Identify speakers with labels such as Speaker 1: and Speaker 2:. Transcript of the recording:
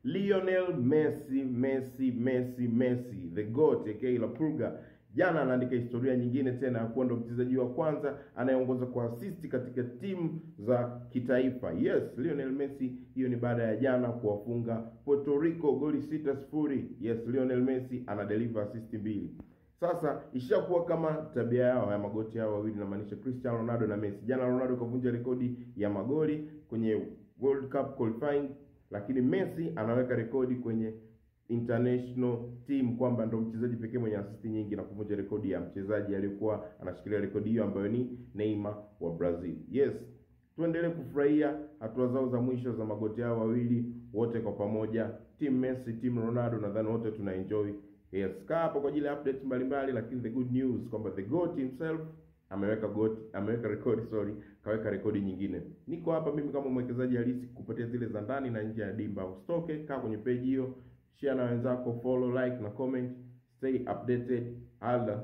Speaker 1: Lionel Messi, the GOAT aka La Pulga, jana anaandika historia nyingine tena ya kuwa ndo mchezaji wa kwanza anayeongoza kwa assist katika timu za kitaifa. Yes, Lionel Messi, hiyo ni baada ya jana kuwafunga Puerto Rico goli 6-0. Yes, Lionel Messi ana deliver assist 2. Sasa ishakuwa kama tabia yao ya magoti yao wawili, na maanisha Cristiano Ronaldo na Messi. Jana Ronaldo kavunja rekodi ya magoli kwenye World Cup qualifying, lakini Messi anaweka rekodi kwenye international team kwamba ndo mchezaji pekee mwenye assist nyingi na kuvunja rekodi ya mchezaji aliyekuwa anashikilia rekodi hiyo ambayo ni Neymar wa Brazil. Yes, tuendelee kufurahia hatua zao za mwisho za magoti yao wawili wote kwa pamoja. Team Messi, Team Ronaldo, nadhani wote tuna enjoy. Yes, kaa hapo kwa ajili ya updates mbalimbali, lakini the good news kwamba the GOAT himself ameweka rekodi nyingine. Niko hapa mimi kama mwekezaji halisi kupatia zile za ndani na nje ya dimba. Usitoke, kaa kwenye page hiyo, share na wenzako, follow, like na comment, stay updated. Allah